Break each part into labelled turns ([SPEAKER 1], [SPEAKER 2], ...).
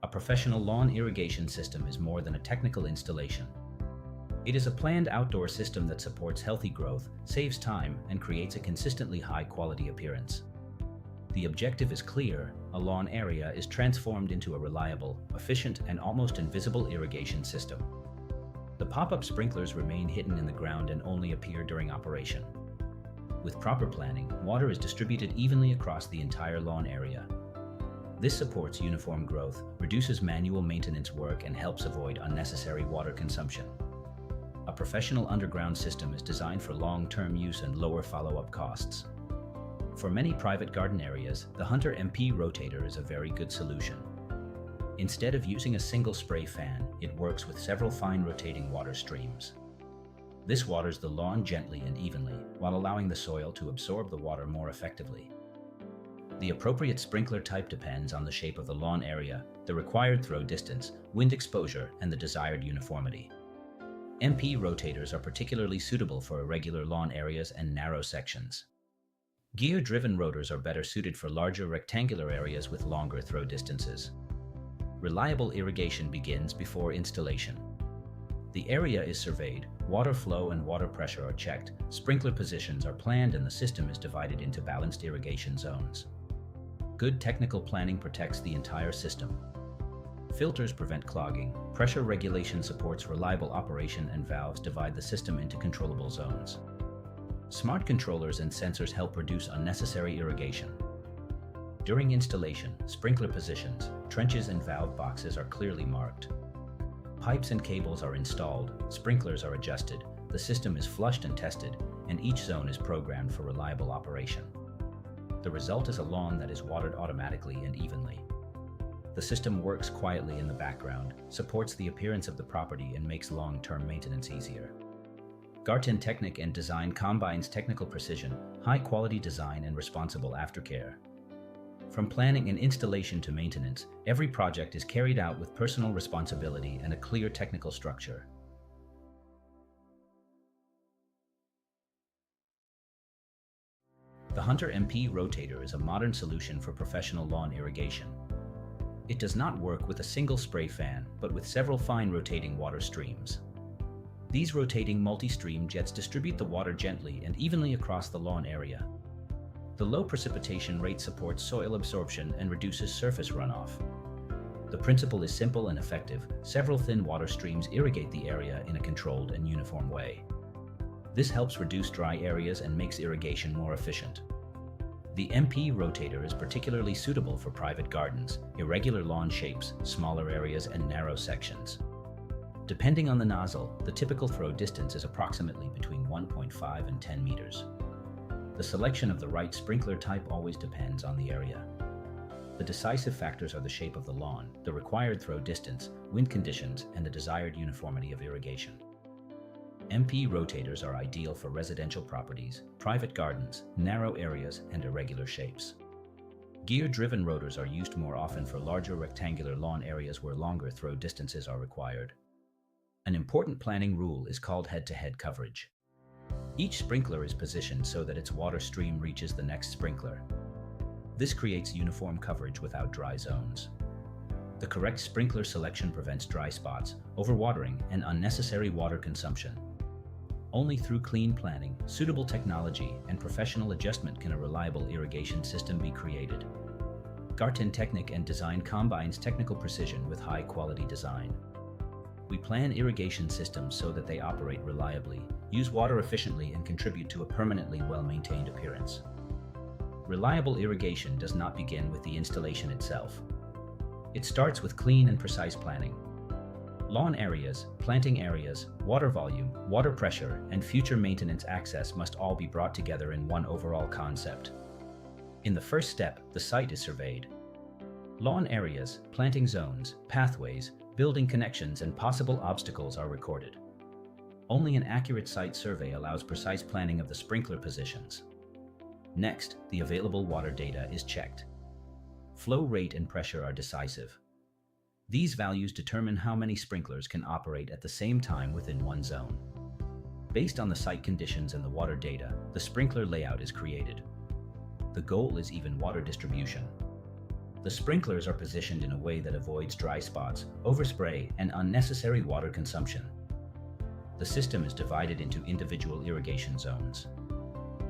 [SPEAKER 1] A professional lawn irrigation system is more than a technical installation. It is a planned outdoor system that supports healthy growth, saves time, and creates a consistently high-quality appearance. The objective is clear: a lawn area is transformed into a reliable, efficient, and almost invisible irrigation system. The pop-up sprinklers remain hidden in the ground and only appear during operation. With proper planning, water is distributed evenly across the entire lawn area. This supports uniform growth, reduces manual maintenance work, and helps avoid unnecessary water consumption. A professional underground system is designed for long-term use and lower follow-up costs. For many private garden areas, the Hunter MP rotator is a very good solution. Instead of using a single spray fan, it works with several fine rotating water streams. This waters the lawn gently and evenly, while allowing the soil to absorb the water more effectively. The appropriate sprinkler type depends on the shape of the lawn area, the required throw distance, wind exposure, and the desired uniformity. MP rotators are particularly suitable for irregular lawn areas and narrow sections. Gear-driven rotors are better suited for larger rectangular areas with longer throw distances. Reliable irrigation begins before installation. The area is surveyed, water flow and water pressure are checked, sprinkler positions are planned, and the system is divided into balanced irrigation zones. Good technical planning protects the entire system. Filters prevent clogging, pressure regulation supports reliable operation, and valves divide the system into controllable zones. Smart controllers and sensors help reduce unnecessary irrigation. During installation, sprinkler positions, trenches, and valve boxes are clearly marked. Pipes and cables are installed, sprinklers are adjusted, the system is flushed and tested, and each zone is programmed for reliable operation. The result is a lawn that is watered automatically and evenly. The system works quietly in the background, supports the appearance of the property, and makes long-term maintenance easier. Garten Technik and Design combines technical precision, high-quality design, and responsible aftercare. From planning and installation to maintenance, every project is carried out with personal responsibility and a clear technical structure. The Hunter MP rotator is a modern solution for professional lawn irrigation. It does not work with a single spray fan, but with several fine rotating water streams. These rotating multi-stream jets distribute the water gently and evenly across the lawn area. The low precipitation rate supports soil absorption and reduces surface runoff. The principle is simple and effective. Several thin water streams irrigate the area in a controlled and uniform way. This helps reduce dry areas and makes irrigation more efficient. The MP rotator is particularly suitable for private gardens, irregular lawn shapes, smaller areas, and narrow sections. Depending on the nozzle, the typical throw distance is approximately between 1.5 and 10 meters. The selection of the right sprinkler type always depends on the area. The decisive factors are the shape of the lawn, the required throw distance, wind conditions, and the desired uniformity of irrigation. MP rotators are ideal for residential properties, private gardens, narrow areas, and irregular shapes. Gear-driven rotors are used more often for larger rectangular lawn areas where longer throw distances are required. An important planning rule is called head-to-head coverage. Each sprinkler is positioned so that its water stream reaches the next sprinkler. This creates uniform coverage without dry zones. The correct sprinkler selection prevents dry spots, overwatering, and unnecessary water consumption. Only through clean planning, suitable technology, and professional adjustment can a reliable irrigation system be created. Garten Technik and Design combines technical precision with high-quality design. We plan irrigation systems so that they operate reliably, use water efficiently, and contribute to a permanently well-maintained appearance. Reliable irrigation does not begin with the installation itself. It starts with clean and precise planning. Lawn areas, planting areas, water volume, water pressure, and future maintenance access must all be brought together in one overall concept. In the first step, the site is surveyed. Lawn areas, planting zones, pathways, building connections, and possible obstacles are recorded. Only an accurate site survey allows precise planning of the sprinkler positions. Next, the available water data is checked. Flow rate and pressure are decisive. These values determine how many sprinklers can operate at the same time within one zone. Based on the site conditions and the water data, the sprinkler layout is created. The goal is even water distribution. The sprinklers are positioned in a way that avoids dry spots, overspray, and unnecessary water consumption. The system is divided into individual irrigation zones.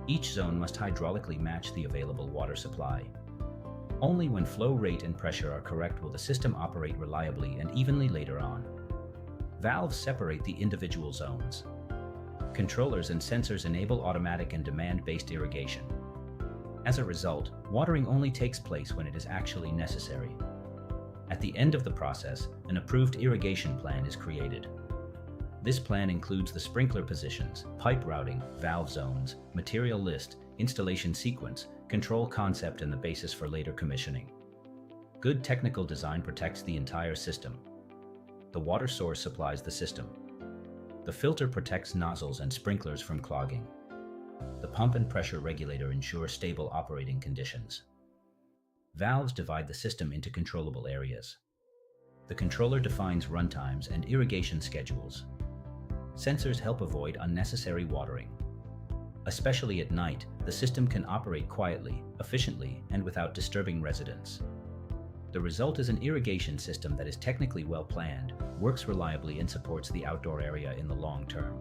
[SPEAKER 1] Each zone must hydraulically match the available water supply. Only when flow rate and pressure are correct will the system operate reliably and evenly later on. Valves separate the individual zones. Controllers and sensors enable automatic and demand-based irrigation. As a result, watering only takes place when it is actually necessary. At the end of the process, an approved irrigation plan is created. This plan includes the sprinkler positions, pipe routing, valve zones, material list, installation sequence, control concept, and the basis for later commissioning. Good technical design protects the entire system. The water source supplies the system. The filter protects nozzles and sprinklers from clogging. The pump and pressure regulator ensure stable operating conditions. Valves divide the system into controllable areas. The controller defines runtimes and irrigation schedules. Sensors help avoid unnecessary watering. Especially at night, the system can operate quietly, efficiently, and without disturbing residents. The result is an irrigation system that is technically well planned, works reliably, and supports the outdoor area in the long term.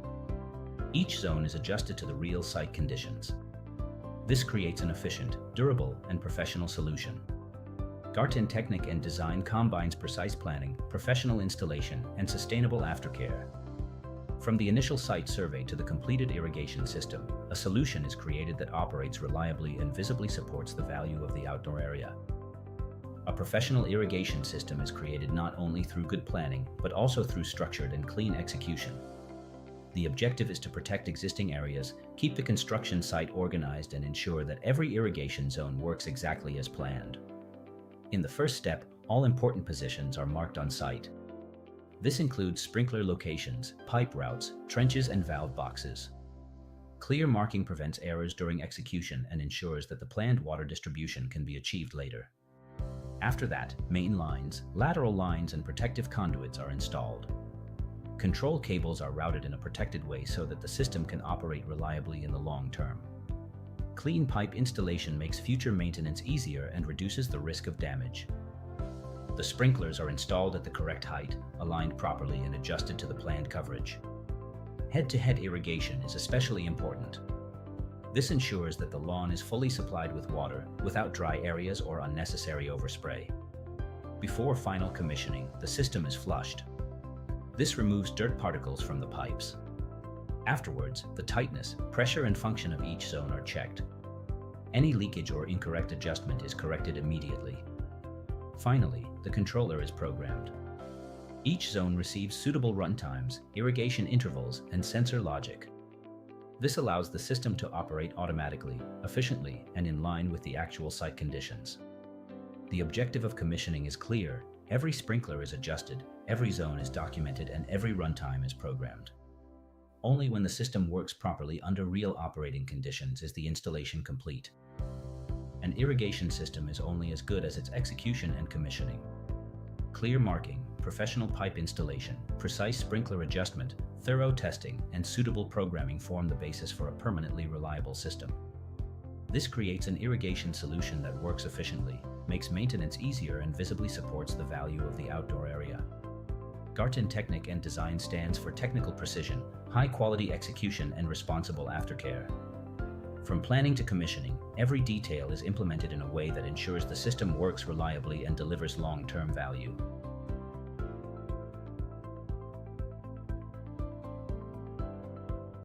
[SPEAKER 1] Each zone is adjusted to the real site conditions. This creates an efficient, durable, and professional solution. Garten Technic and Design combines precise planning, professional installation, and sustainable aftercare. From the initial site survey to the completed irrigation system, a solution is created that operates reliably and visibly supports the value of the outdoor area. A professional irrigation system is created not only through good planning, but also through structured and clean execution. The objective is to protect existing areas, keep the construction site organized, and ensure that every irrigation zone works exactly as planned. In the first step, all important positions are marked on site. This includes sprinkler locations, pipe routes, trenches, and valve boxes. Clear marking prevents errors during execution and ensures that the planned water distribution can be achieved later. After that, main lines, lateral lines, and protective conduits are installed. Control cables are routed in a protected way so that the system can operate reliably in the long term. Clean pipe installation makes future maintenance easier and reduces the risk of damage. The sprinklers are installed at the correct height, aligned properly, and adjusted to the planned coverage. Head-to-head irrigation is especially important. This ensures that the lawn is fully supplied with water without dry areas or unnecessary overspray. Before final commissioning, the system is flushed. This removes dirt particles from the pipes. Afterwards, the tightness, pressure, and function of each zone are checked. Any leakage or incorrect adjustment is corrected immediately. Finally, the controller is programmed. Each zone receives suitable runtimes, irrigation intervals, and sensor logic. This allows the system to operate automatically, efficiently, and in line with the actual site conditions. The objective of commissioning is clear. Every sprinkler is adjusted, every zone is documented, and every runtime is programmed. Only when the system works properly under real operating conditions is the installation complete. An irrigation system is only as good as its execution and commissioning. Clear marking, professional pipe installation, precise sprinkler adjustment, thorough testing, and suitable programming form the basis for a permanently reliable system. This creates an irrigation solution that works efficiently, makes maintenance easier, and visibly supports the value of the outdoor area. Garten Technic and Design stands for technical precision, high-quality execution, and responsible aftercare. From planning to commissioning, every detail is implemented in a way that ensures the system works reliably and delivers long-term value.